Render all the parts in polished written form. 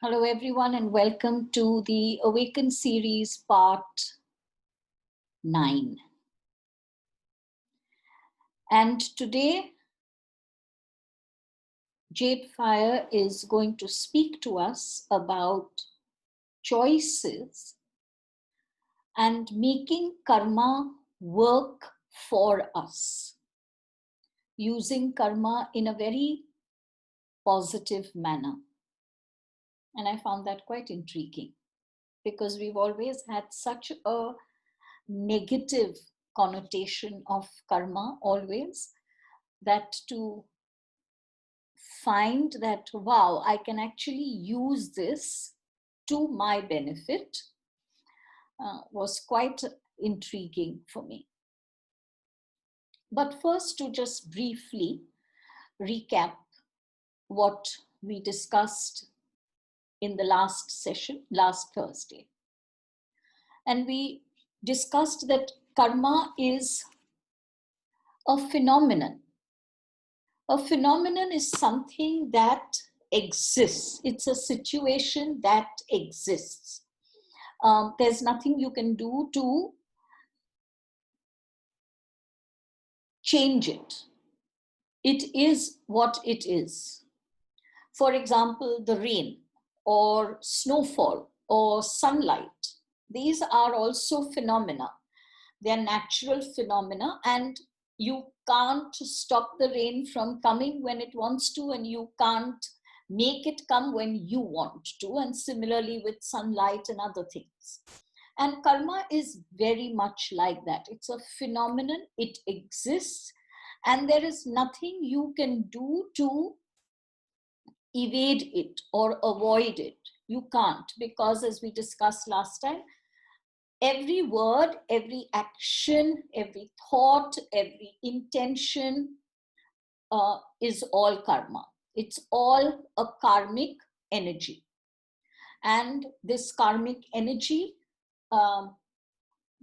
Hello, everyone, and welcome to the Awaken series part 9. And today, JadeFire is going to speak to us about choices and making karma work for us, using karma in a very positive manner. And I found that quite intriguing because we've always had such a negative connotation of karma always, that to find that, wow, I can actually use this to my benefit was quite intriguing for me. But first, to just briefly recap what we discussed in the last session, last Thursday. And we discussed that karma is a phenomenon. A phenomenon is something that exists. It's a situation that exists. There's nothing you can do to change it. It is what it is. For example, the rain or snowfall or sunlight. These are also phenomena. They're natural phenomena, and you can't stop the rain from coming when it wants to, and you can't make it come when you want to. And similarly with sunlight and other things. And karma is very much like that. It's a phenomenon, it exists, and there is nothing you can do to evade it or avoid it. You can't, because as we discussed last time, every word, every action, every thought, every intention is all karma. It's all a karmic energy. And this karmic energy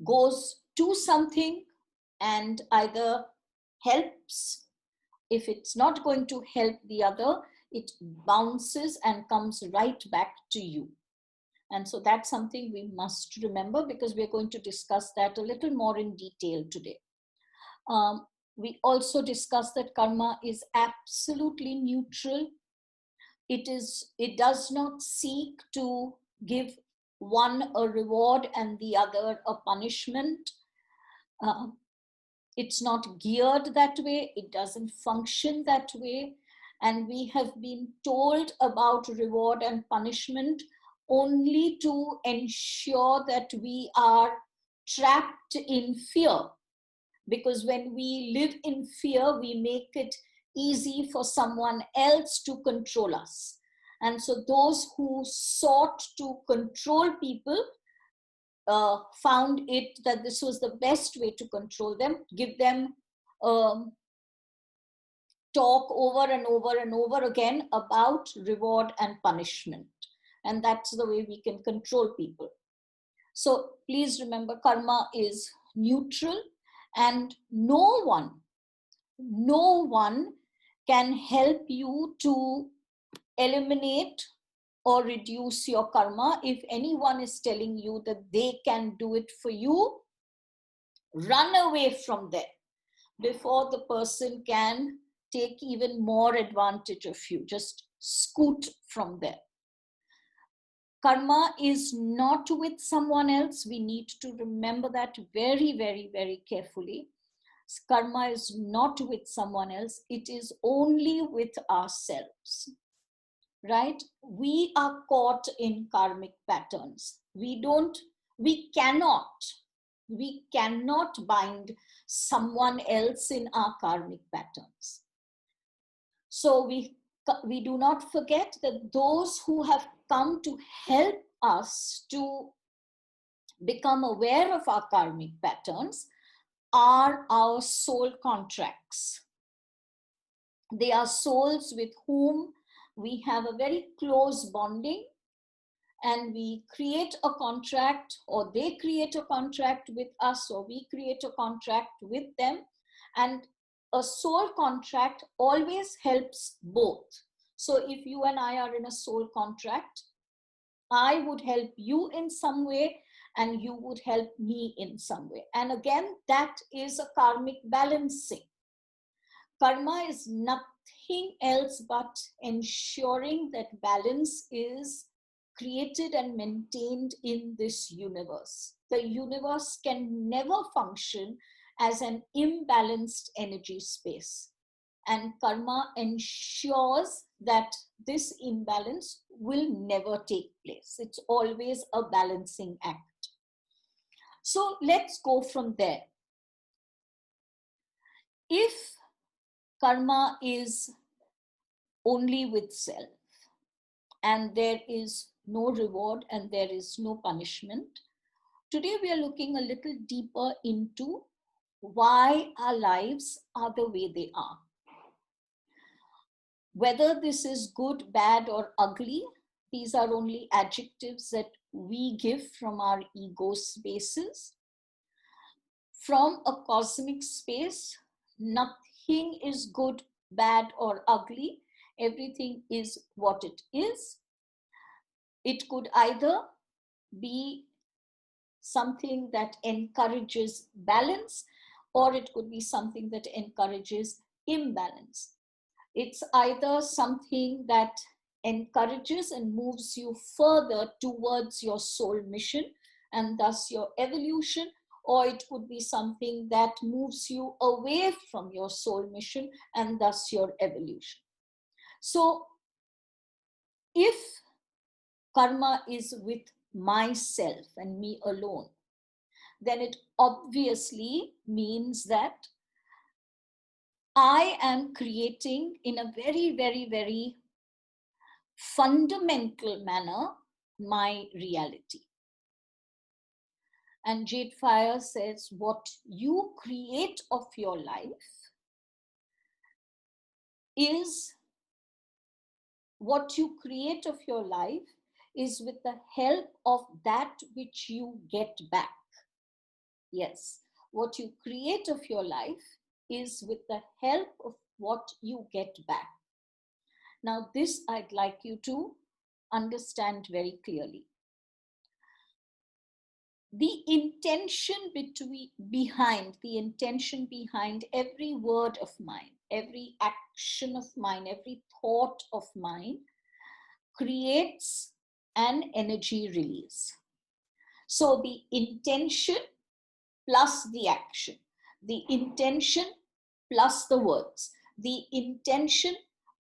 goes to something and either helps. If it's not going to help the other, it bounces and comes right back to you. And so that's something we must remember, because we're going to discuss that a little more in detail today. We also discussed that karma is absolutely neutral. It does not seek to give one a reward and the other a punishment. It's not geared that way. It doesn't function that way. And we have been told about reward and punishment only to ensure that we are trapped in fear. Because when we live in fear, we make it easy for someone else to control us. And so those who sought to control people found it that this was the best way to control them, give them talk over and over and over again about reward and punishment. And that's the way we can control people. So please remember, karma is neutral, and no one can help you to eliminate or reduce your karma. If anyone is telling you that they can do it for you, run away from them before the person can take even more advantage of you. Just scoot from there. Karma is not with someone else. We need to remember that very, very, very carefully. Karma is not with someone else. It is only with ourselves, right? We are caught in karmic patterns. We cannot bind someone else in our karmic patterns. So we do not forget that those who have come to help us to become aware of our karmic patterns are our soul contracts. They are souls with whom we have a very close bonding, and we create a contract, or they create a contract with us, or we create a contract with them. And a soul contract always helps both. So if you and I are in a soul contract, I would help you in some way, and you would help me in some way. And again, that is a karmic balancing. Karma is nothing else but ensuring that balance is created and maintained in this universe. The universe can never function as an imbalanced energy space. And karma ensures that this imbalance will never take place. It's always a balancing act. So let's go from there. If karma is only with self, and there is no reward and there is no punishment, today we are looking a little deeper into why our lives are the way they are. Whether this is good, bad, or ugly, these are only adjectives that we give from our ego spaces. From a cosmic space, nothing is good, bad, or ugly. Everything is what it is. It could either be something that encourages balance, or it could be something that encourages imbalance. It's either something that encourages and moves you further towards your soul mission and thus your evolution, or it could be something that moves you away from your soul mission and thus your evolution. So if karma is with myself and me alone, then it obviously means that I am creating in a very, very, very fundamental manner my reality. And JadeFire says, what you create of your life is what you create of your life is with the help of that which you get back. Yes, what you create of your life is with the help of what you get back. Now, this I'd like you to understand very clearly. The intention behind every word of mine, every action of mine, every thought of mine creates an energy release. So the intention plus the action, the intention plus the words, the intention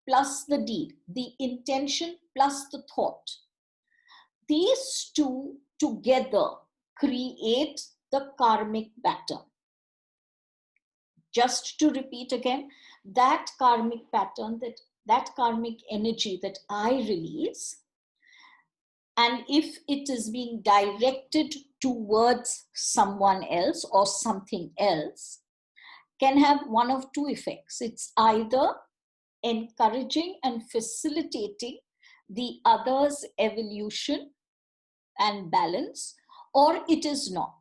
plus the deed, the intention plus the thought. These two together create the karmic pattern. Just to repeat again, that karmic pattern, that karmic energy that I release, and if it is being directed towards someone else or something else, can have one of two effects. It's either encouraging and facilitating the other's evolution and balance, or it is not.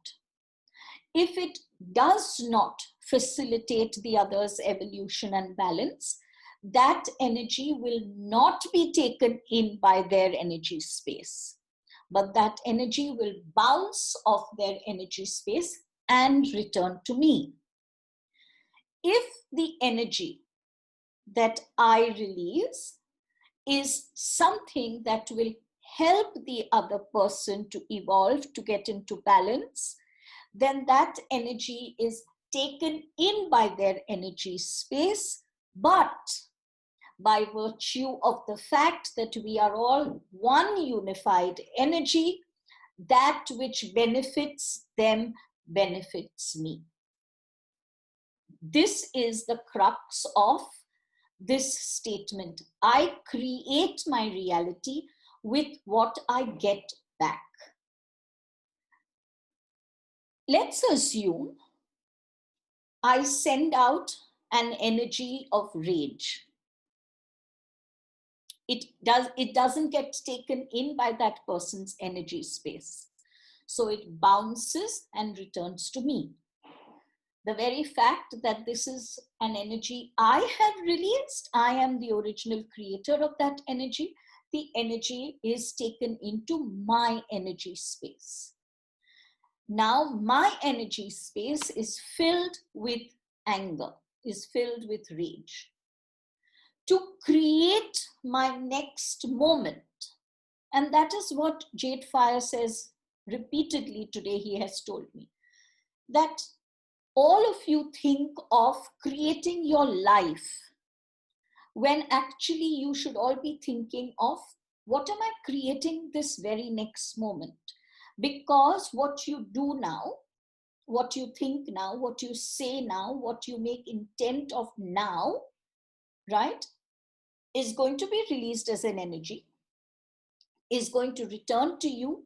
If it does not facilitate the other's evolution and balance, that energy will not be taken in by their energy space, but that energy will bounce off their energy space and return to me. If the energy that I release is something that will help the other person to evolve, to get into balance, then that energy is taken in by their energy space. But by virtue of the fact that we are all one unified energy, that which benefits them benefits me. This is the crux of this statement. I create my reality with what I get back. Let's assume I send out an energy of rage. It doesn't get taken in by that person's energy space. So it bounces and returns to me. The very fact that this is an energy I have released, I am the original creator of that energy. the energy is taken into my energy space. Now my energy space is filled with anger, is filled with rage. To create my next moment, and that is what JadeFire says repeatedly today, he has told me, that all of you think of creating your life when actually you should all be thinking of what am I creating this very next moment? Because what you do now, what you think now, what you say now, what you make intent of now, right, is going to be released as an energy, is going to return to you.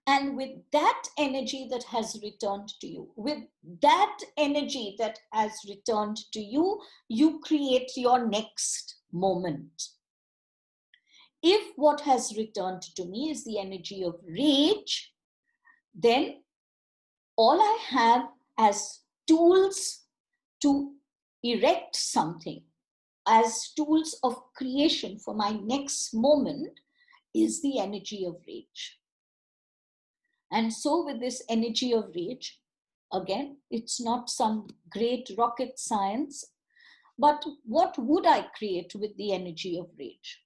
And with that energy that has returned to you, with that energy that has returned to you, you create your next moment. If what has returned to me is the energy of rage, then all I have as tools to erect something, as tools of creation for my next moment, is the energy of rage. And so with this energy of rage, again, it's not some great rocket science, but what would I create with the energy of rage?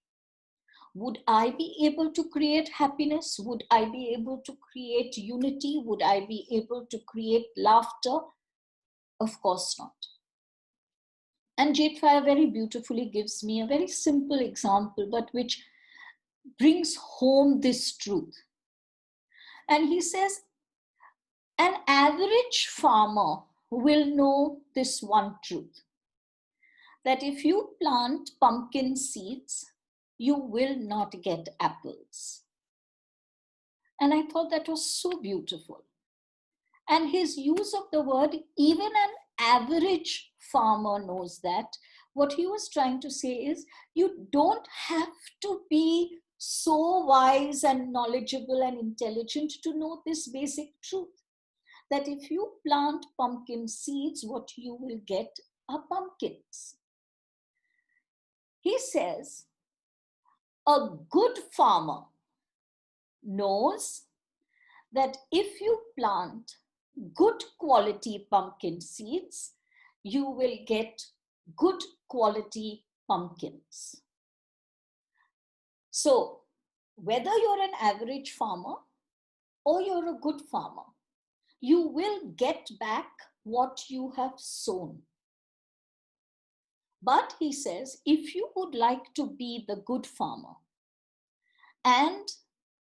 Would I be able to create happiness? Would I be able to create unity? Would I be able to create laughter? Of course not. And JadeFire very beautifully gives me a very simple example, but which brings home this truth. And he says, an average farmer will know this one truth, that if you plant pumpkin seeds, you will not get apples. And I thought that was so beautiful. And his use of the word, even an average farmer knows that. What he was trying to say is, you don't have to be so wise and knowledgeable and intelligent to know this basic truth, that if you plant pumpkin seeds, what you will get are pumpkins. He says, a good farmer knows that if you plant good quality pumpkin seeds, you will get good quality pumpkins. So whether you're an average farmer or you're a good farmer, you will get back what you have sown. But he says, if you would like to be the good farmer, and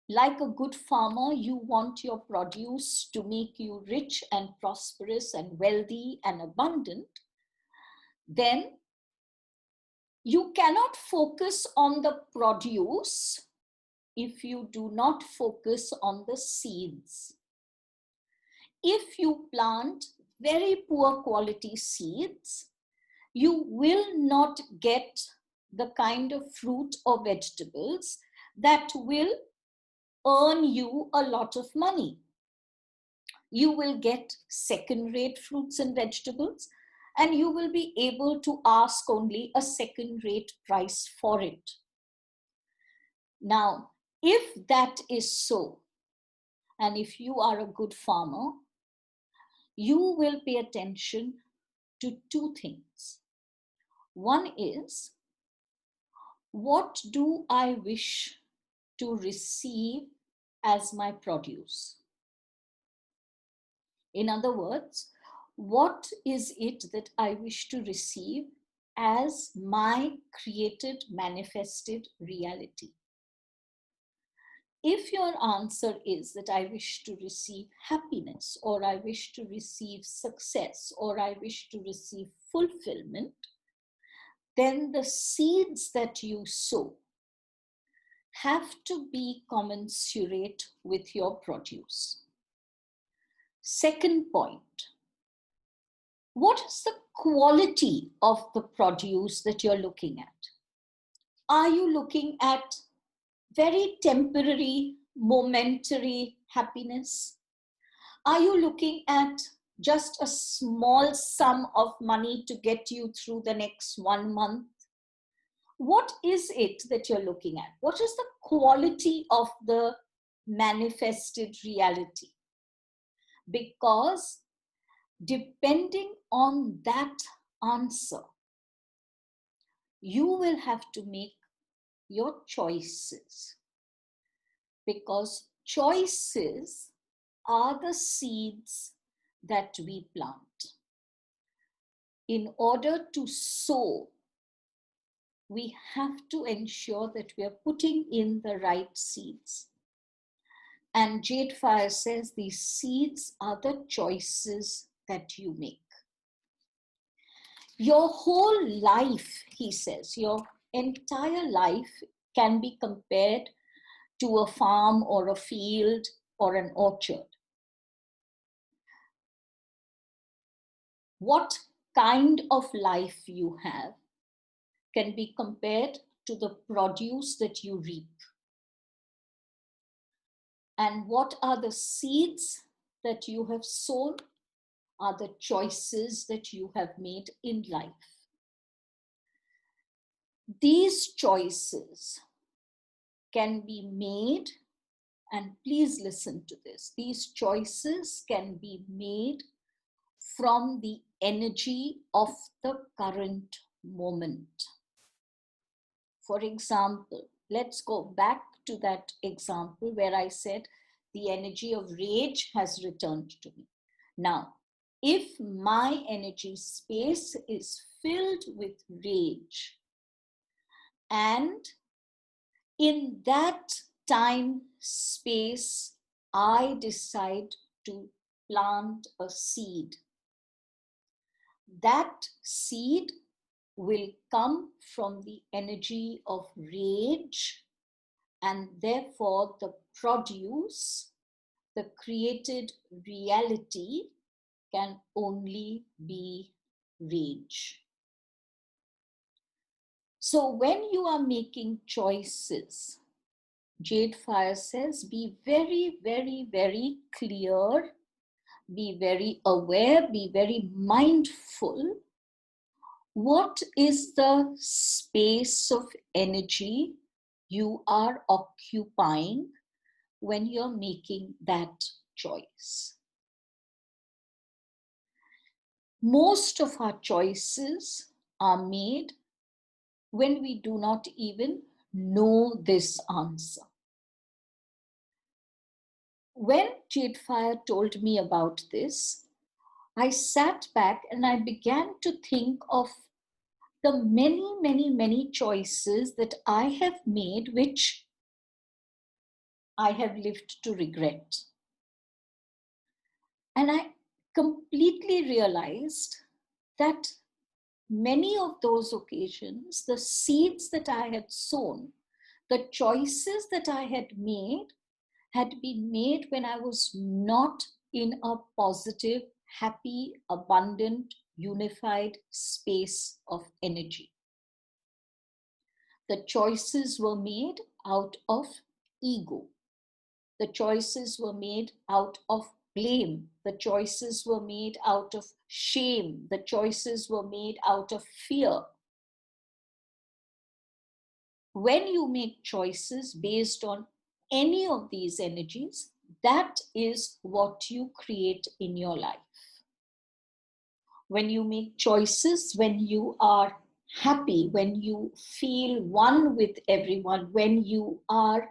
like a good farmer, you want your produce to make you rich and prosperous and wealthy and abundant, then you cannot focus on the produce if you do not focus on the seeds. If you plant very poor quality seeds, you will not get the kind of fruit or vegetables that will earn you a lot of money. You will get second-rate fruits and vegetables, and you will be able to ask only a second-rate price for it. Now, if that is so, and if you are a good farmer, you will pay attention to two things. One is, what do I wish to receive as my produce? In other words, what is it that I wish to receive as my created, manifested reality? If your answer is that I wish to receive happiness, or I wish to receive success, or I wish to receive fulfillment, then the seeds that you sow have to be commensurate with your produce. Second point, what is the quality of the produce that you're looking at? Are you looking at very temporary, momentary happiness? Are you looking at just a small sum of money to get you through the next 1 month? What is it that you're looking at? What is the quality of the manifested reality? Because depending on that answer, you will have to make your choices. Because choices are the seeds that we plant. In order to sow, we have to ensure that we are putting in the right seeds. And JadeFire says these seeds are the choices that you make. Your whole life, he says, your entire life can be compared to a farm or a field or an orchard. What kind of life you have can be compared to the produce that you reap. And what are the seeds that you have sown are the choices that you have made in life. These choices can be made, and please listen to this, these choices can be made from the energy of the current moment. For example, let's go back to that example where I said the energy of rage has returned to me. Now, if my energy space is filled with rage, and in that time space, I decide to plant a seed, that seed will come from the energy of rage, and therefore the produce, the created reality, can only be rage. So when you are making choices, JadeFire says, be very, very, very clear, be very aware, be very mindful. What is the space of energy you are occupying when you're making that choice? Most of our choices are made when we do not even know this answer. When JadeFire told me about this, I sat back and I began to think of the many, many, many choices that I have made, which I have lived to regret. And I completely realized that many of those occasions, the seeds that I had sown, the choices that I had been made when I was not in a positive, happy, abundant, unified space of energy. The choices were made out of ego. The choices were made out of blame. The choices were made out of shame. The choices were made out of fear. When you make choices based on any of these energies, that is what you create in your life. When you make choices, when you are happy, when you feel one with everyone, when you are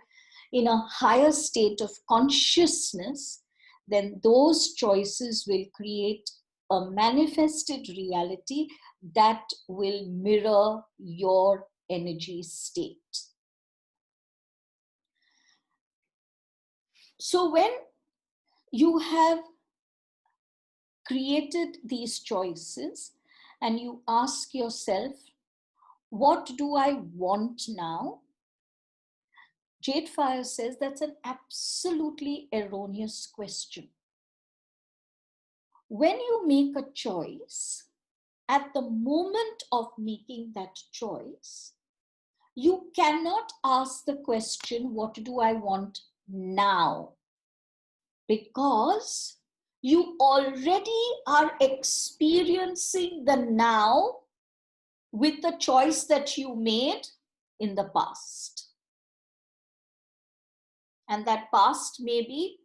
in a higher state of consciousness, then those choices will create a manifested reality that will mirror your energy state. So when you have created these choices and you ask yourself, what do I want now? JadeFire says that's an absolutely erroneous question. When you make a choice, at the moment of making that choice, you cannot ask the question, what do I want now? Because you already are experiencing the now with the choice that you made in the past. And that past may be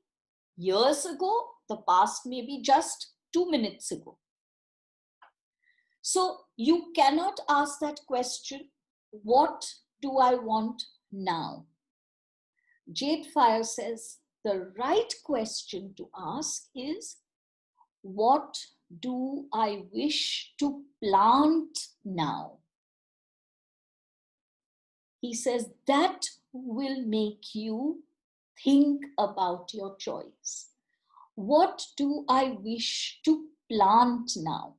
years ago, the past may be just 2 minutes ago. So you cannot ask that question, what do I want now? JadeFire says the right question to ask is, what do I wish to plant now? He says that will make you think about your choice. What do I wish to plant now?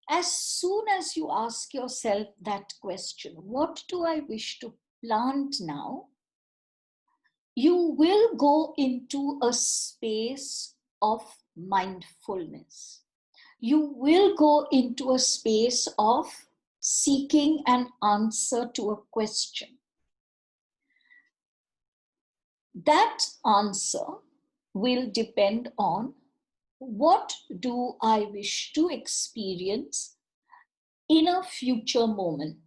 As soon as you ask yourself that question, what do I wish to plant now? You will go into a space of mindfulness. You will go into a space of seeking an answer to a question. That answer will depend on, what do I wish to experience in a future moment?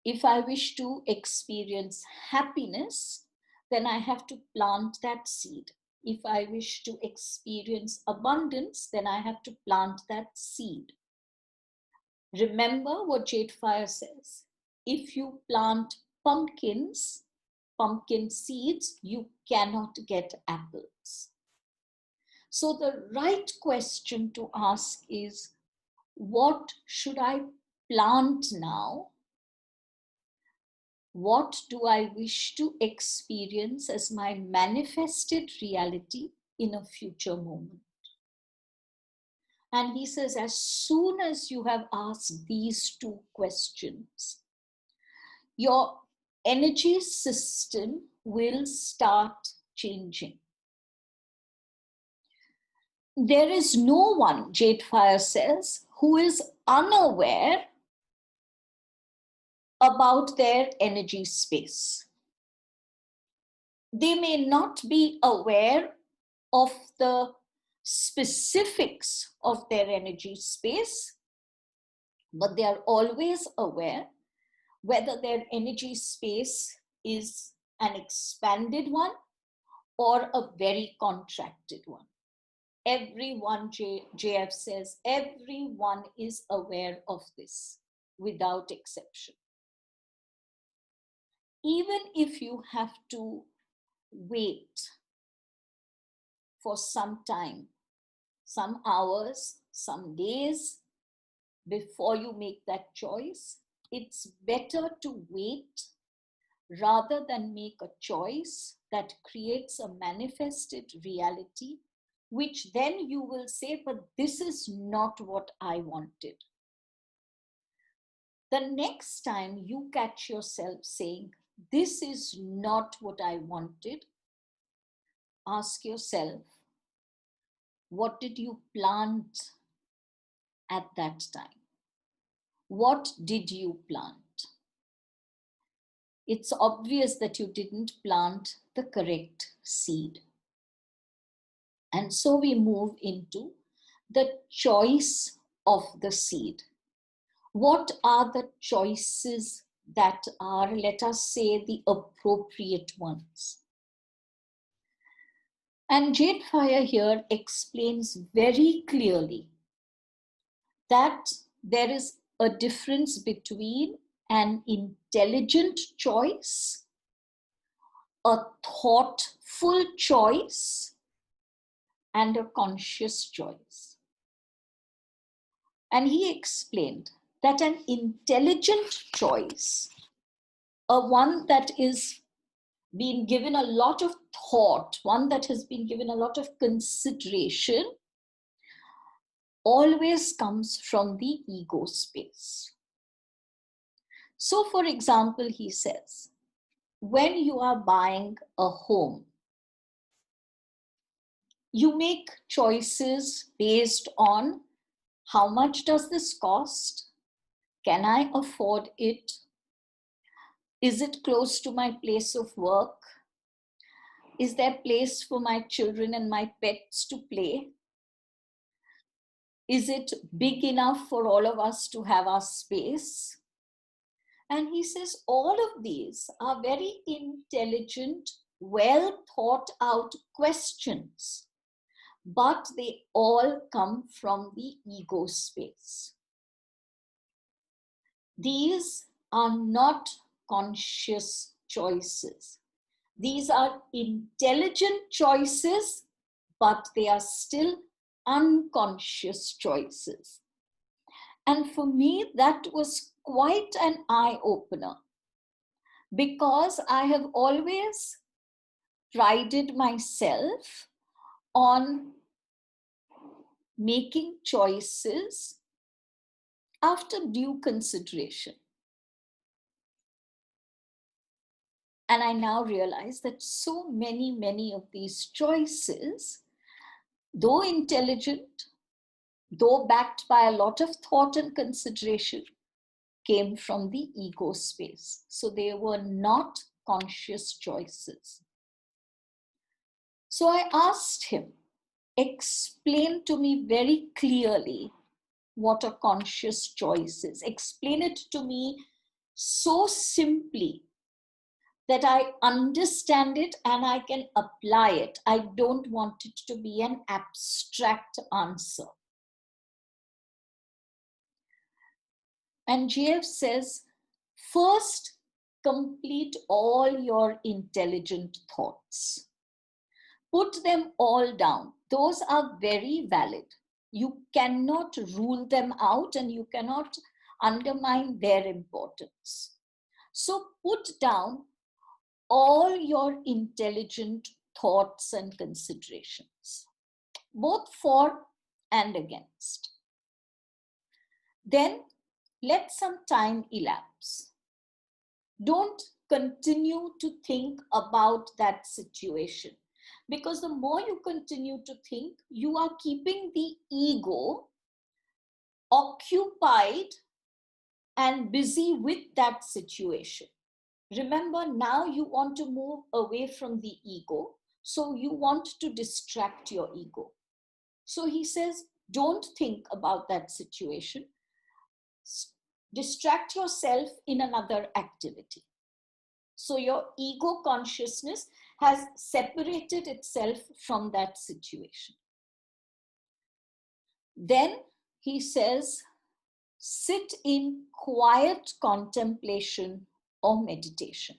If I wish to experience happiness, then I have to plant that seed. If I wish to experience abundance, then I have to plant that seed. Remember what JadeFire says. If you plant pumpkin seeds, you cannot get apples. So the right question to ask is, what should I plant now? What do I wish to experience as my manifested reality in a future moment? And he says, as soon as you have asked these two questions, your energy system will start changing. There is no one, JadeFire says, who is unaware about their energy space. They may not be aware of the specifics of their energy space, but they are always aware whether their energy space is an expanded one or a very contracted one. Everyone, JF says, everyone is aware of this without exception. Even if you have to wait for some time, some hours, some days before you make that choice, it's better to wait rather than make a choice that creates a manifested reality, which then you will say, but this is not what I wanted. The next time you catch yourself saying, this is not what I wanted, ask yourself, what did you plant at that time? What did you plant? It's obvious that you didn't plant the correct seed. And so we move into the choice of the seed. What are the choices that are, let us say, the appropriate ones? And JadeFire here explains very clearly that there is a difference between an intelligent choice, a thoughtful choice, and a conscious choice. And he explained that an intelligent choice, a one that is being given a lot of thought, one that has been given a lot of consideration, always comes from the ego space. So, for example, he says, when you are buying a home, you make choices based on, how much does this cost? Can I afford it? Is it close to my place of work? Is there place for my children and my pets to play? Is it big enough for all of us to have our space? And he says all of these are very intelligent, well thought out questions, but they all come from the ego space. These are not conscious choices. These are intelligent choices, but they are still unconscious choices. And for me, that was quite an eye-opener, because I have always prided myself on making choices after due consideration. And I now realize that so many of these choices, though intelligent, though backed by a lot of thought and consideration, came from the ego space. So they were not conscious choices. So I asked him, explain to me very clearly what a conscious choice is. Explain it to me so simply that I understand it and I can apply it. I don't want it to be an abstract answer. And JF says, first, complete all your intelligent thoughts. Put them all down. Those are very valid. You cannot rule them out and you cannot undermine their importance. So put down all your intelligent thoughts and considerations, both for and against. Then let some time elapse. Don't continue to think about that situation, because the more you continue to think, you are keeping the ego occupied and busy with that situation. Remember, now you want to move away from the ego, so you want to distract your ego. So he says, don't think about that situation. Distract yourself in another activity. So your ego consciousness has separated itself from that situation. Then he says, sit in quiet contemplation or meditation.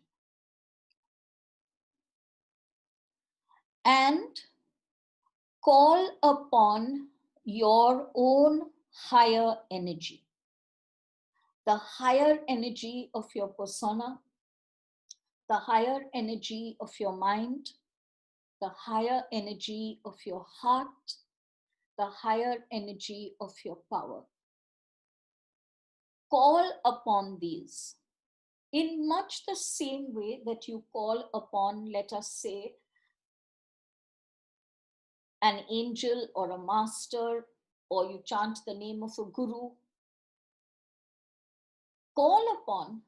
And call upon your own higher energy, the higher energy of your persona, the higher energy of your mind, the higher energy of your heart, the higher energy of your power. Call upon these in much the same way that you call upon, let us say, an angel or a master, or you chant the name of a guru. Call upon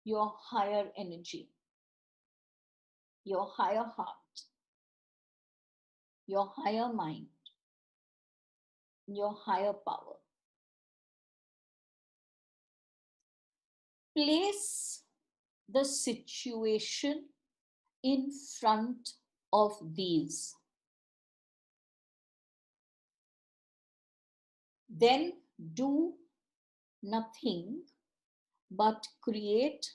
your higher energy, your higher heart, your higher mind, your higher power. Place the situation in front of these. Then do nothing but create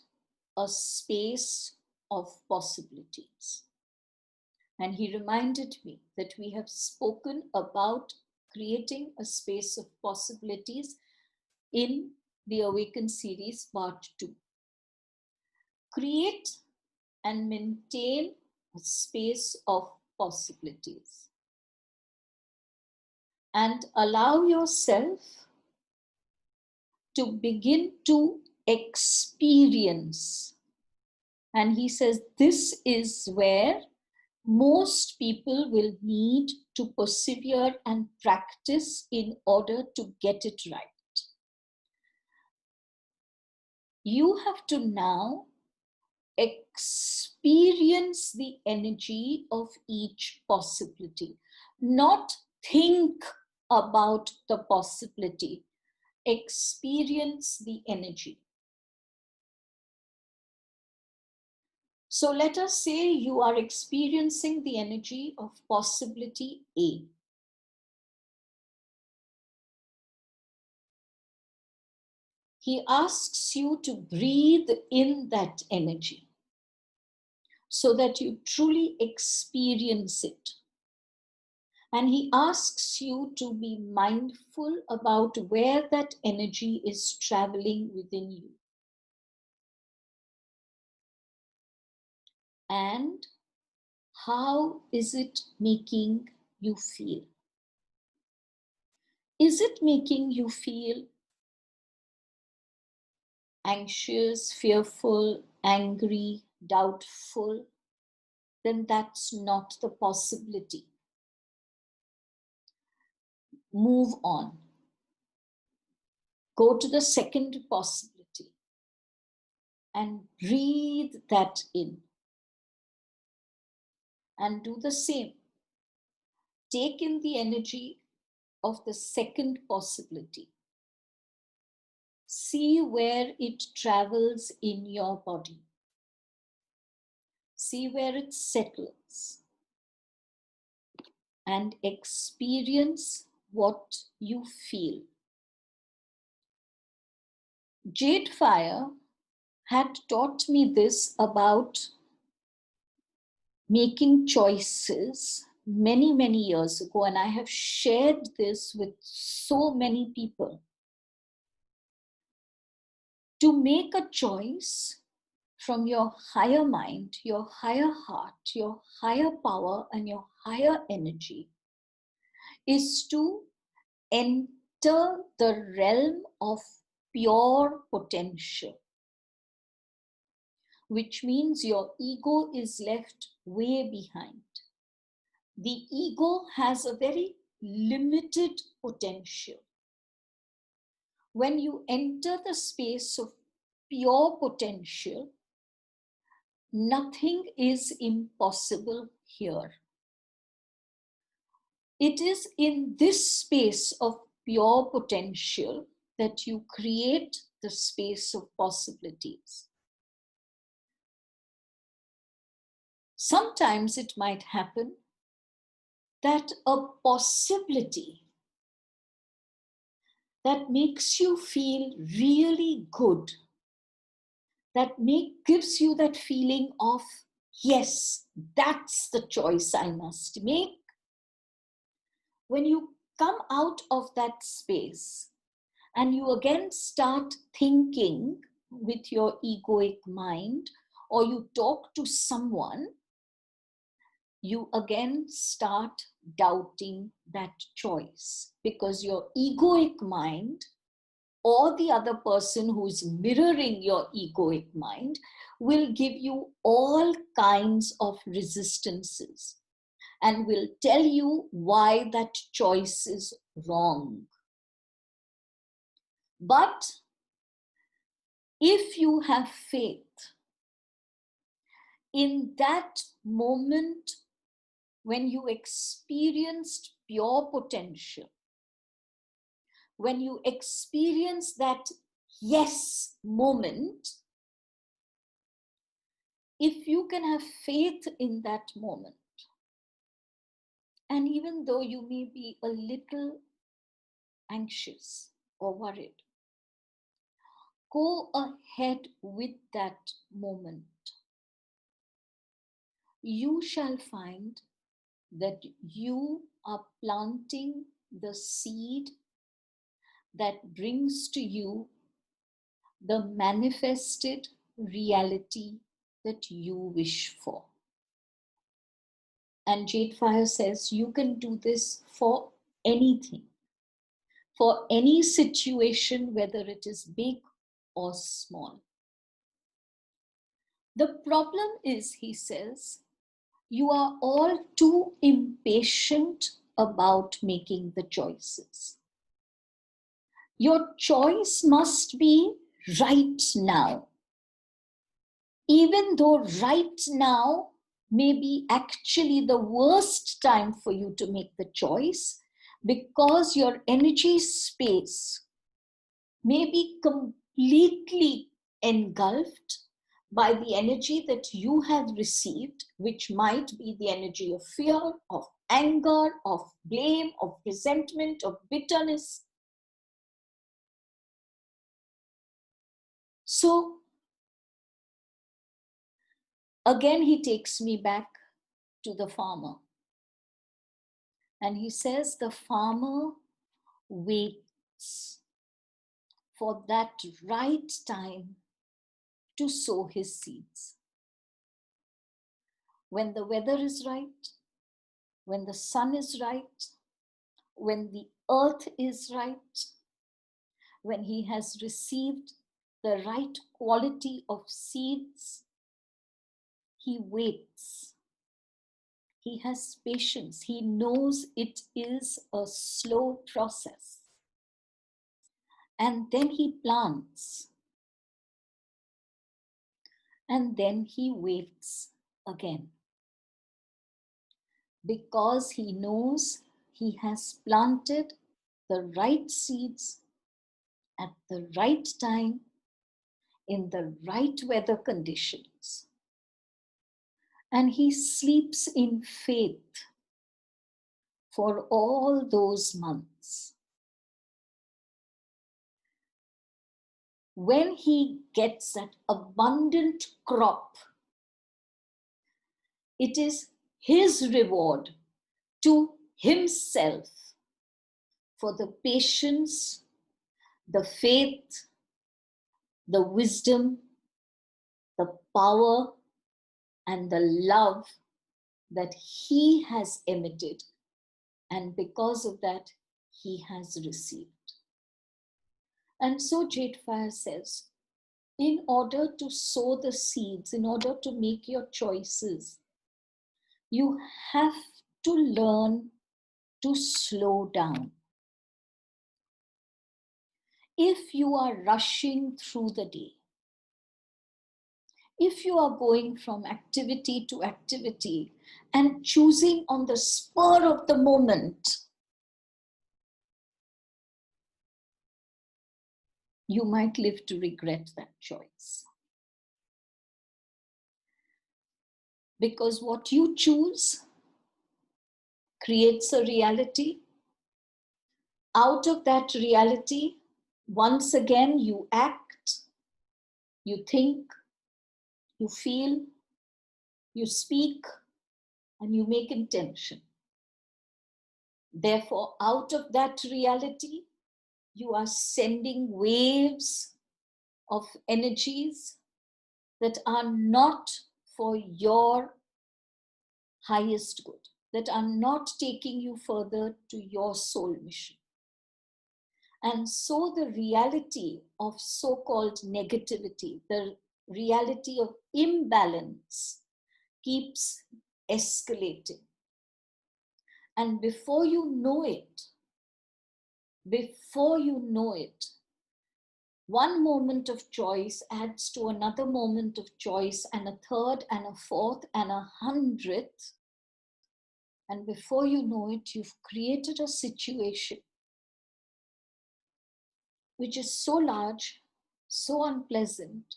a space of possibilities. And he reminded me that we have spoken about creating a space of possibilities in the Awaken series, part 2. Create and maintain a space of possibilities. And allow yourself to begin to experience. And he says this is where most people will need to persevere and practice in order to get it right. You have to now experience the energy of each possibility, not think about the possibility. Experience the energy. So let us say you are experiencing the energy of possibility A. He asks you to breathe in that energy so that you truly experience it. And he asks you to be mindful about where that energy is traveling within you. And how is it making you feel? Is it making you feel anxious, fearful, angry, doubtful? Then that's not the possibility. Move on. Go to the second possibility and breathe that in. And do the same. Take in the energy of the second possibility. See where it travels in your body. See where it settles. And experience what you feel. JadeFire had taught me this about making choices many, many years ago, and I have shared this with so many people. To make a choice from your higher mind, your higher heart, your higher power, and your higher energy is to enter the realm of pure potential, which means your ego is left way behind. The ego has a very limited potential. When you enter the space of pure potential, nothing is impossible here. It is in this space of pure potential that you create the space of possibilities. Sometimes it might happen that a possibility that makes you feel really good, that gives you that feeling of, yes, that's the choice I must make. When you come out of that space and you again start thinking with your egoic mind, or you talk to someone, you again start doubting that choice, because your egoic mind or the other person who is mirroring your egoic mind will give you all kinds of resistances and will tell you why that choice is wrong. But if you have faith in that moment when you experienced pure potential, when you experience that yes moment, if you can have faith in that moment, and even though you may be a little anxious or worried, go ahead with that moment. You shall find that you are planting the seed that brings to you the manifested reality that you wish for. And JadeFire says you can do this for anything, for any situation, whether it is big or small. The problem is, he says, you are all too impatient about making the choices. Your choice must be right now. Even though right now may be actually the worst time for you to make the choice, because your energy space may be completely engulfed by the energy that you have received, which might be the energy of fear, of anger, of blame, of resentment, of bitterness. So again, he takes me back to the farmer. And he says the farmer waits for that right time to sow his seeds. When the weather is right, when the sun is right, when the earth is right, when he has received the right quality of seeds, he waits. He has patience. He knows it is a slow process. And then he plants. And then he waits again. Because he knows he has planted the right seeds at the right time in the right weather conditions. And he sleeps in faith for all those months. When he gets that abundant crop, it is his reward to himself for the patience, the faith, the wisdom, the power, and the love that he has emitted. And because of that, he has received. And so JadeFire says, in order to sow the seeds, in order to make your choices, you have to learn to slow down. If you are rushing through the day, if you are going from activity to activity and choosing on the spur of the moment, you might live to regret that choice. Because what you choose creates a reality. Out of that reality, once again, you act, you think, you feel, you speak, and you make intention. Therefore, out of that reality, you are sending waves of energies that are not for your highest good, that are not taking you further to your soul mission. And so the reality of so-called negativity, the reality of imbalance keeps escalating. And before you know it, one moment of choice adds to another moment of choice, and a third and a fourth and 100th. And before you know it, you've created a situation which is so large, so unpleasant.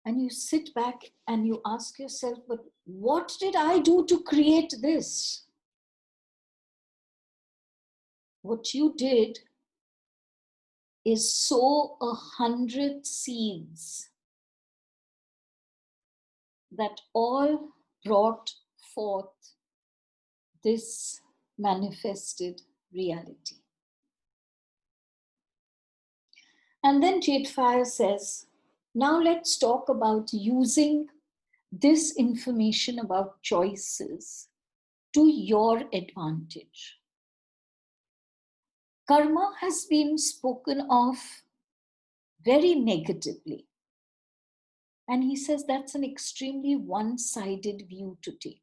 And you sit back and you ask yourself, but what did I do to create this? What you did is sow 100 seeds that all brought forth this manifested reality. And then JadeFire says, now let's talk about using this information about choices to your advantage. Karma has been spoken of very negatively. And he says that's an extremely one-sided view to take.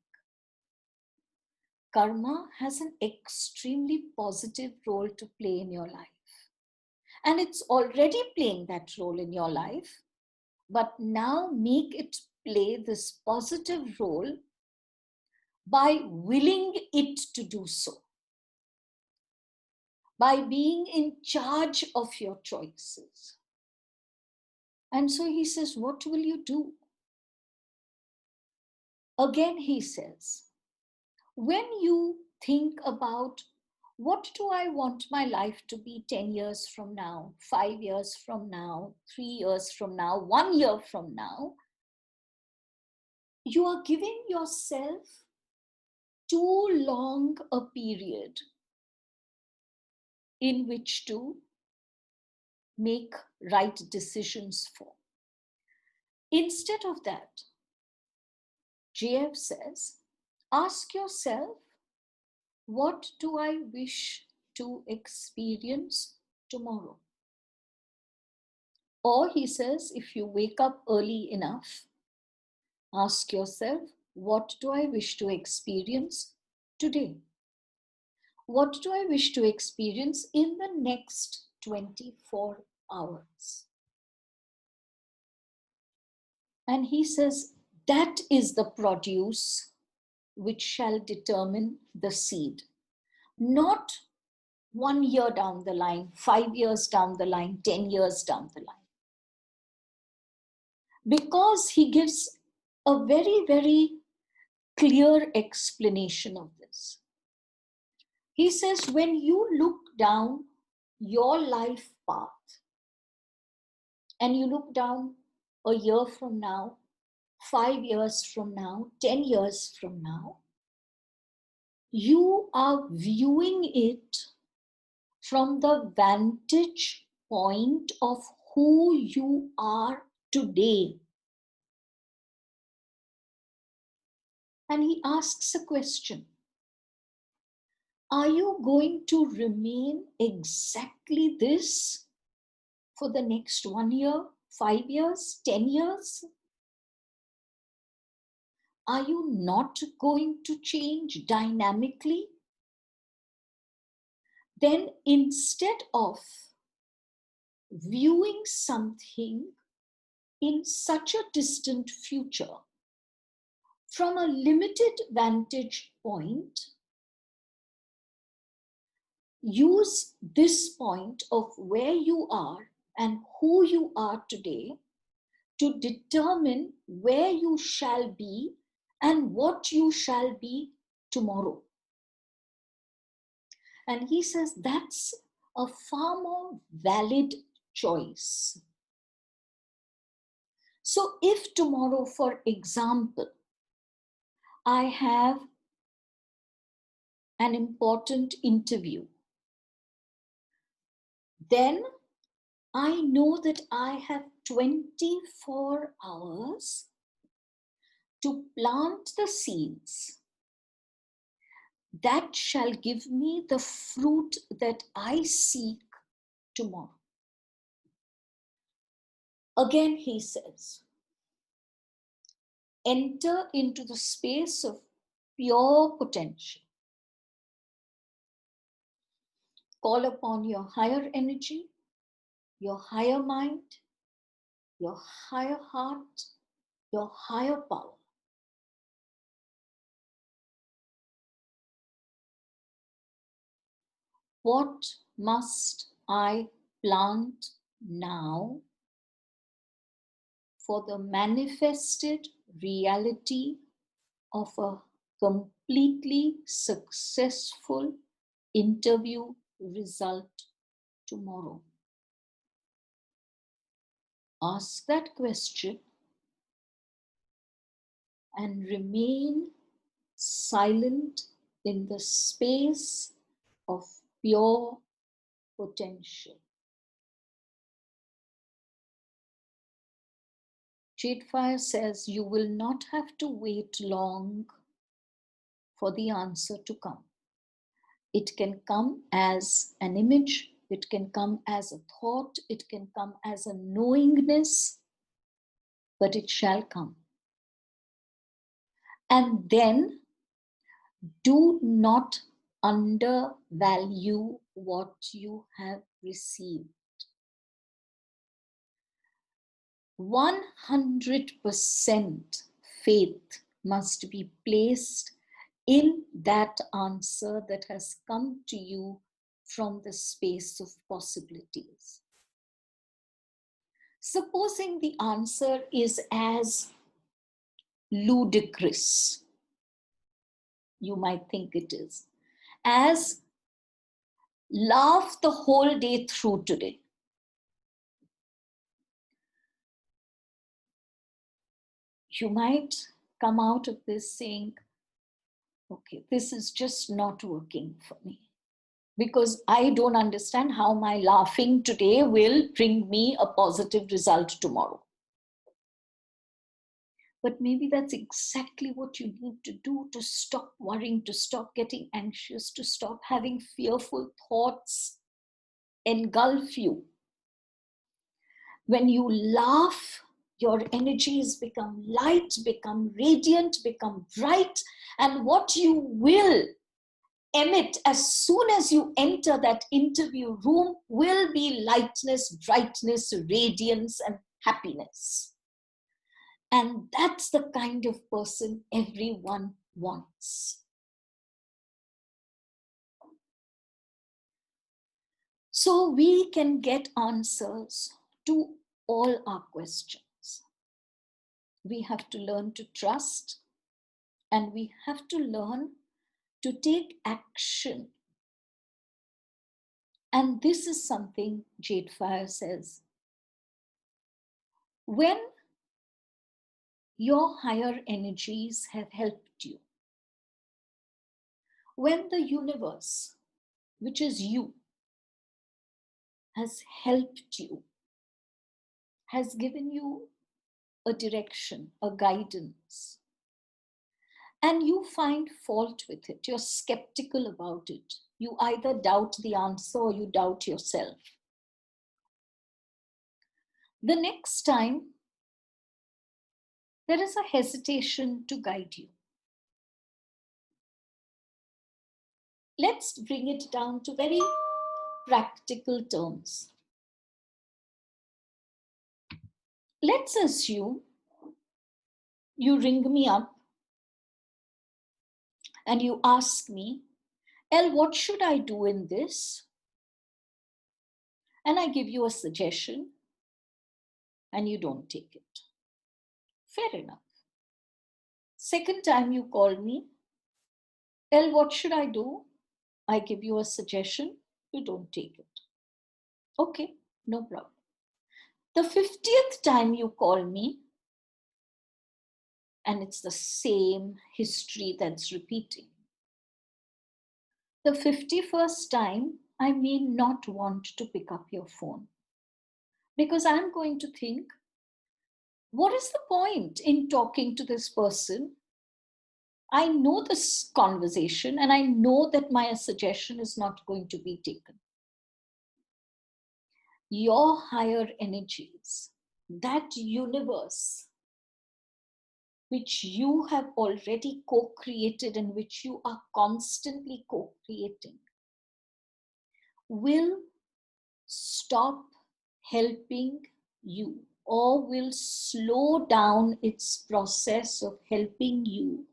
Karma has an extremely positive role to play in your life. And it's already playing that role in your life, but now make it play this positive role by willing it to do so. by being in charge of your choices. And so he says, what will you do? Again, he says, when you think about what do I want my life to be 10 years from now, 5 years from now, 3 years from now, 1 year from now, you are giving yourself too long a period in which to make right decisions for. Instead of that, JF says, ask yourself, what do I wish to experience tomorrow? Or he says, if you wake up early enough, ask yourself, what do I wish to experience today? What do I wish to experience in the next 24 hours? And he says, that is the produce which shall determine the seed. Not 1 year down the line, 5 years down the line, 10 years down the line. Because he gives a very, very clear explanation of this. He says, when you look down your life path and you look down a year from now, 5 years from now, 10 years from now, you are viewing it from the vantage point of who you are today. And he asks a question. Are you going to remain exactly this for the next 1 year, 5 years, 10 years? Are you not going to change dynamically? Then instead of viewing something in such a distant future from a limited vantage point, use this point of where you are and who you are today to determine where you shall be and what you shall be tomorrow. And he says that's a far more valid choice. So if tomorrow, for example, I have an important interview, then I know that I have 24 hours to plant the seeds that shall give me the fruit that I seek tomorrow. Again, he says, enter into the space of pure potential. Call upon your higher energy, your higher mind, your higher heart, your higher power. What must I plant now for the manifested reality of a completely successful interview result tomorrow? Ask that question and remain silent in the space of pure potential. JadeFire says you will not have to wait long for the answer to come. It can come as an image, it can come as a thought, it can come as a knowingness, but it shall come. And then do not undervalue what you have received. 100% faith must be placed in that answer that has come to you from the space of possibilities. Supposing the answer is as ludicrous, you might think it is, as laugh the whole day through today. You might come out of this saying, okay, this is just not working for me, because I don't understand how my laughing today will bring me a positive result tomorrow. But maybe that's exactly what you need to do to stop worrying, to stop getting anxious, to stop having fearful thoughts engulf you. When you laugh, your energies become light, become radiant, become bright, and what you will emit as soon as you enter that interview room will be lightness, brightness, radiance, and happiness. And that's the kind of person everyone wants. So we can get answers to all our questions. We have to learn to trust, and we have to learn to take action. And this is something JadeFire says. When your higher energies have helped you, when the universe, which is you, has helped you, has given you a direction, a guidance, and you find fault with it, you're skeptical about it, you either doubt the answer or you doubt yourself. The next time there is a hesitation to guide you, let's bring it down to very practical terms. Let's assume you ring me up and you ask me, Elle, what should I do in this? And I give you a suggestion and you don't take it. Fair enough. Second time you call me, Elle, what should I do? I give you a suggestion, you don't take it. Okay, no problem. The 50th time you call me, and it's the same history that's repeating. The 51st time, I may not want to pick up your phone, because I'm going to think, what is the point in talking to this person? I know this conversation and I know that my suggestion is not going to be taken. Your higher energies, that universe which you have already co-created and which you are constantly co-creating, will stop helping you or will slow down its process of helping you,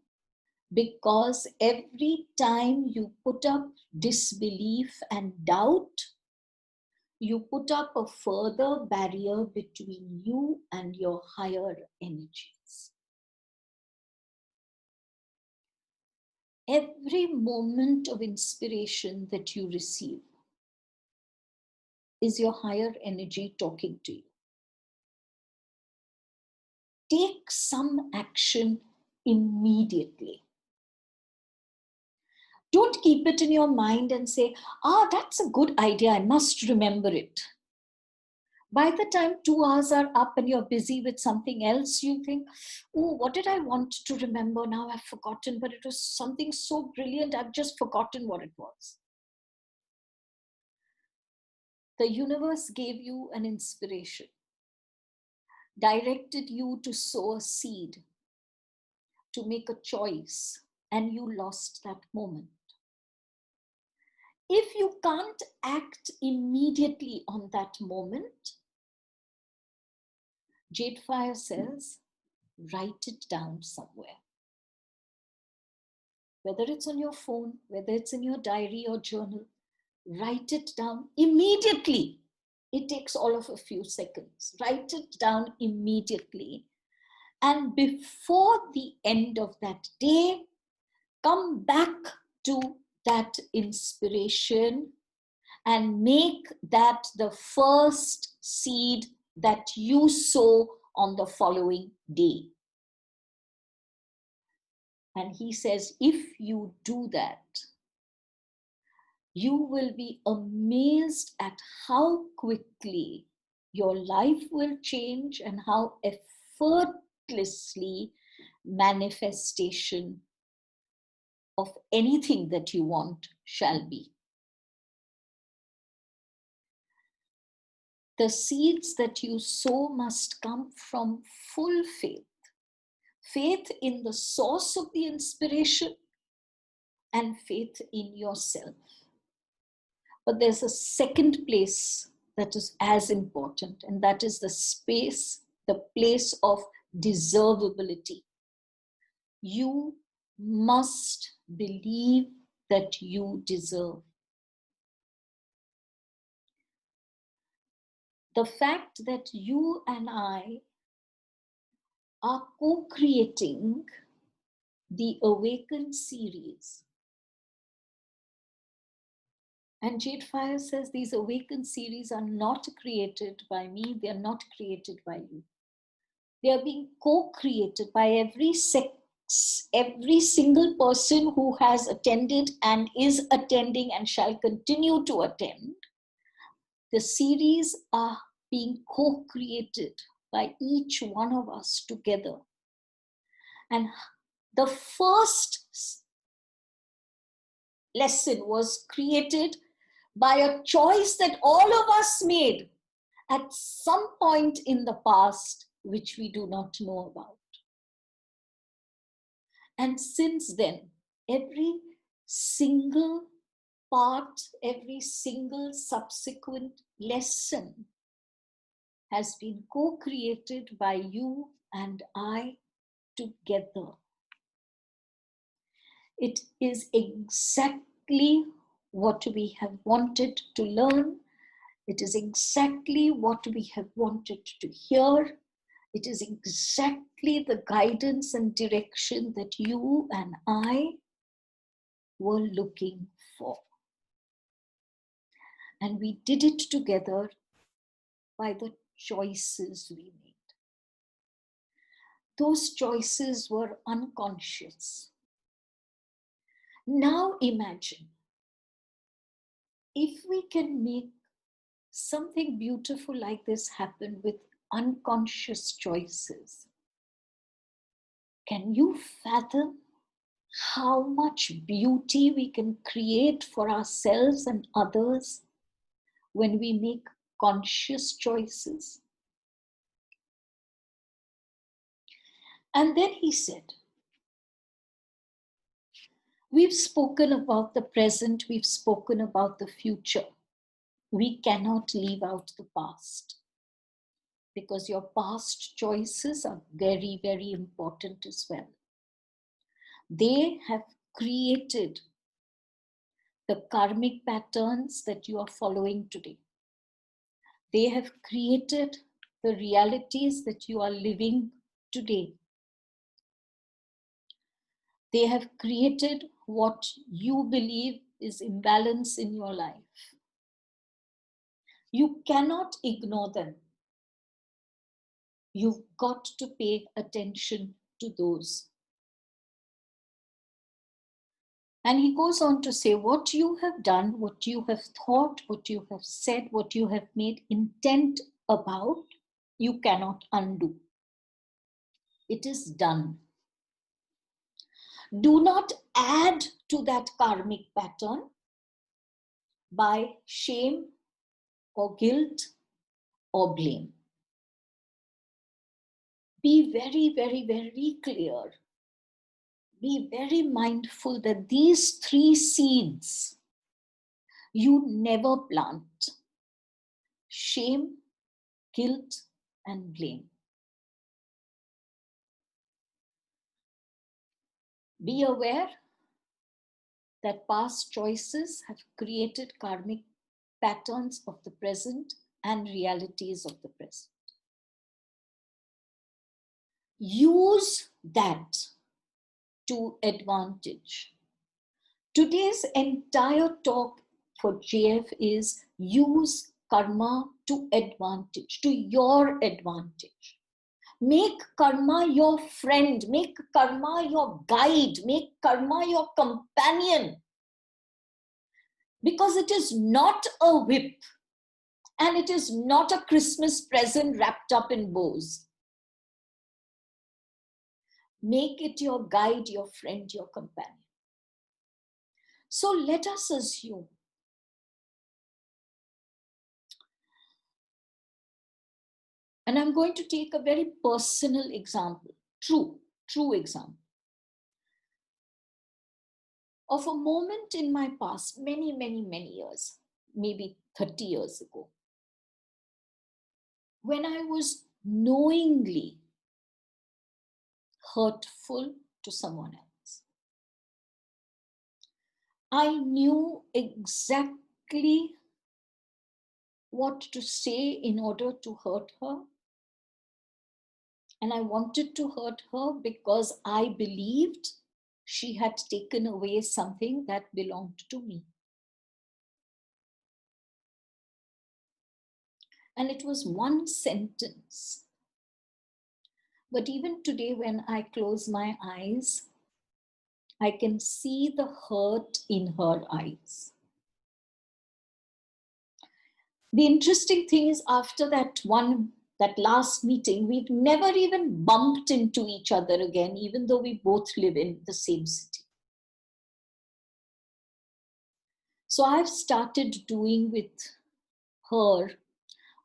because every time you put up disbelief and doubt, you put up a further barrier between you and your higher energies. Every moment of inspiration that you receive is your higher energy talking to you. Take some action immediately. Don't keep it in your mind and say, that's a good idea, I must remember it. By the time 2 hours are up and you're busy with something else, you think, what did I want to remember? Now I've forgotten, but it was something so brilliant, I've just forgotten what it was. The universe gave you an inspiration, directed you to sow a seed, to make a choice, and you lost that moment. If you can't act immediately on that moment, JadeFire says, write it down somewhere. Whether it's on your phone, whether it's in your diary or journal, Write it down immediately. It takes all of a few seconds. Write it down immediately. And before the end of that day, come back to that inspiration and make that the first seed that you sow on the following day. And he says, if you do that, you will be amazed at how quickly your life will change and how effortlessly manifestation of anything that you want shall be. The seeds that you sow must come from full faith. Faith in the source of the inspiration and faith in yourself. But there's a second place that is as important, and that is the place of deservability. You must believe that you deserve. The fact that you and I are co-creating the Awaken series. And JadeFire says these Awaken series are not created by me, they are not created by you. They are being co-created by every single person who has attended and is attending and shall continue to attend. The series are being co-created by each one of us together. And the first lesson was created by a choice that all of us made at some point in the past, which we do not know about. And since then, every single part, every single subsequent lesson has been co-created by you and I together. It is exactly what we have wanted to learn. It is exactly what we have wanted to hear. It is exactly the guidance and direction that you and I were looking for. And we did it together by the choices we made. Those choices were unconscious. Now imagine if we can make something beautiful like this happen with unconscious choices. Can you fathom how much beauty we can create for ourselves and others when we make conscious choices? And then he said, we've spoken about the present, we've spoken about the future. We cannot leave out the past, because your past choices are very, very important as well. They have created the karmic patterns that you are following today. They have created the realities that you are living today. They have created what you believe is imbalance in your life. You cannot ignore them. You've got to pay attention to those. And he goes on to say, what you have done, what you have thought, what you have said, what you have made intent about, you cannot undo. It is done. Do not add to that karmic pattern by shame or guilt or blame. Be very, very, very clear. Be very mindful that these three seeds you never plant: shame, guilt, and blame. Be aware that past choices have created karmic patterns of the present and realities of the present. Use that to advantage. Today's entire talk for JF is use karma to advantage, to your advantage. Make karma your friend, make karma your guide, make karma your companion. Because it is not a whip and it is not a Christmas present wrapped up in bows. Make it your guide, your friend, your companion. So let us assume and I'm going to take a very personal example, true example, of a moment in my past, many years, maybe 30 years ago, when I was knowingly hurtful to someone else. I knew exactly what to say in order to hurt her. And I wanted to hurt her because I believed she had taken away something that belonged to me. And it was one sentence. But even today, when I close my eyes, I can see the hurt in her eyes. The interesting thing is, after that last meeting, we've never even bumped into each other again, even though we both live in the same city. So I've started doing with her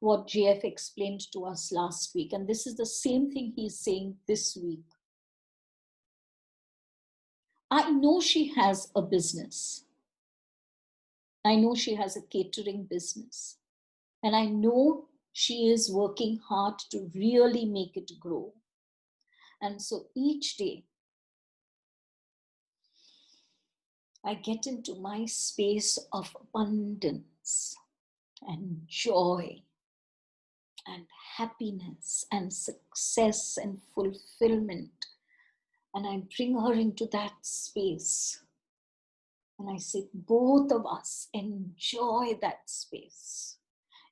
what JF explained to us last week. And this is the same thing he's saying this week. I know she has a business. I know she has a catering business. And I know she is working hard to really make it grow. And so each day, I get into my space of abundance and joy and happiness and success and fulfillment. And I bring her into that space. And I say, both of us enjoy that space.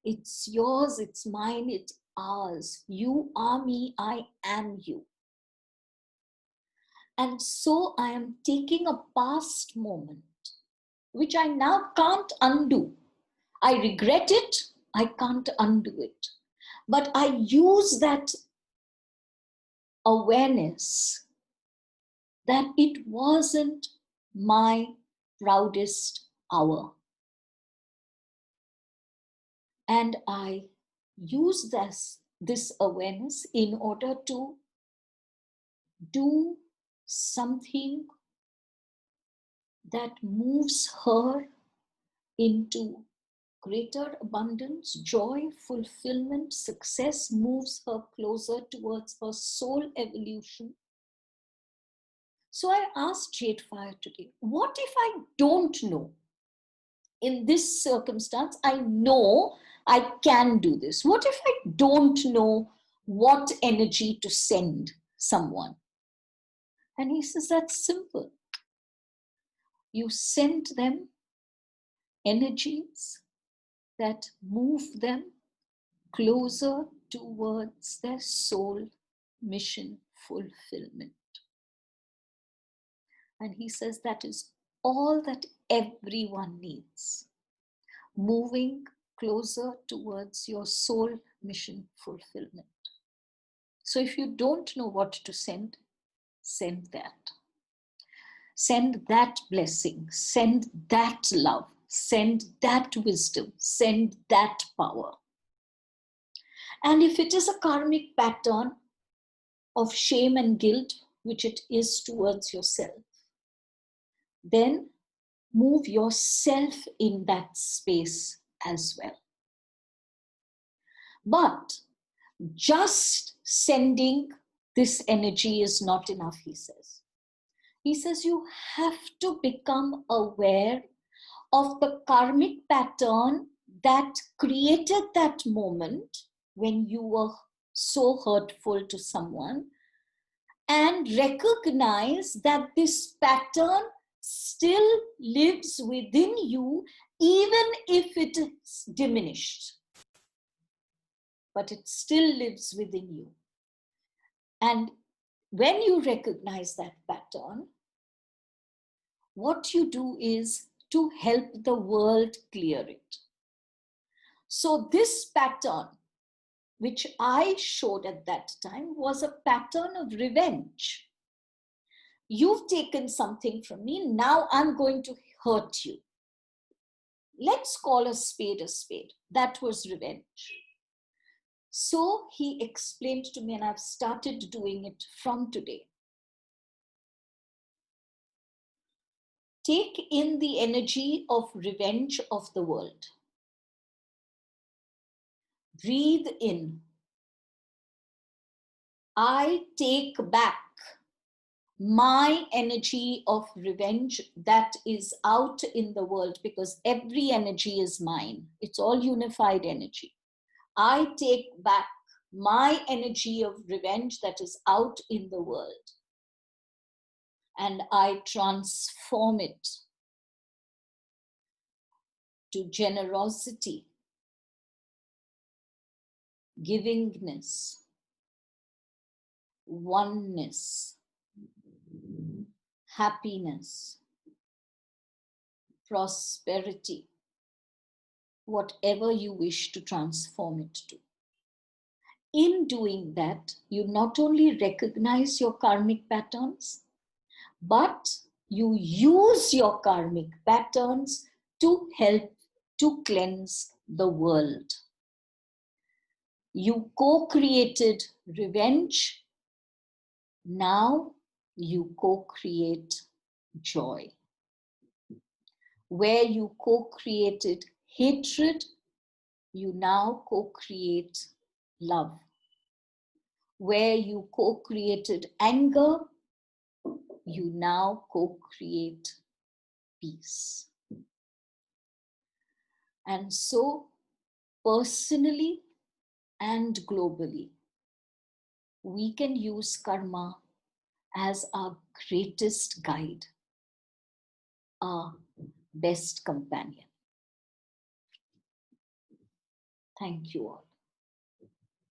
It's yours, it's mine, it's ours. You are me, I am you. And so I am taking a past moment, which I now can't undo. I regret it, I can't undo it. But I use that awareness that it wasn't my proudest hour. And I use this awareness in order to do something that moves her into greater abundance, joy, fulfillment, success, moves her closer towards her soul evolution. So I asked JadeFire today, what if I don't know? In this circumstance, I know I can do this. What if I don't know what energy to send someone? And he says, that's simple. You send them energies that move them closer towards their soul mission fulfillment. And he says that is all that everyone needs. Moving closer towards your soul mission fulfillment. So if you don't know what to send, send that. Send that blessing, send that love, send that wisdom, send that power. And if it is a karmic pattern of shame and guilt, which it is towards yourself, then move yourself in that space as well. But just sending this energy is not enough, he says. He says you have to become aware of the karmic pattern that created that moment when you were so hurtful to someone, and recognize that this pattern still lives within you, even if it is diminished. But it still lives within you. And when you recognize that pattern, what you do is to help the world clear it. So this pattern, which I showed at that time, was a pattern of revenge. You've taken something from me, now I'm going to hurt you. Let's call a spade a spade. That was revenge. So he explained to me, and I've started doing it from today. Take in the energy of revenge of the world. Breathe in. I take back my energy of revenge that is out in the world, because every energy is mine. It's all unified energy. I take back my energy of revenge that is out in the world, and I transform it to generosity, givingness, oneness, happiness, prosperity, whatever you wish to transform it to. In doing that, you not only recognize your karmic patterns, but you use your karmic patterns to help to cleanse the world. You co-created revenge. Now you co-create joy. Where you co-created hatred, you now co-create love. Where you co-created anger, you now co-create peace. And so, personally and globally, we can use karma as our greatest guide, our best companion. Thank you all.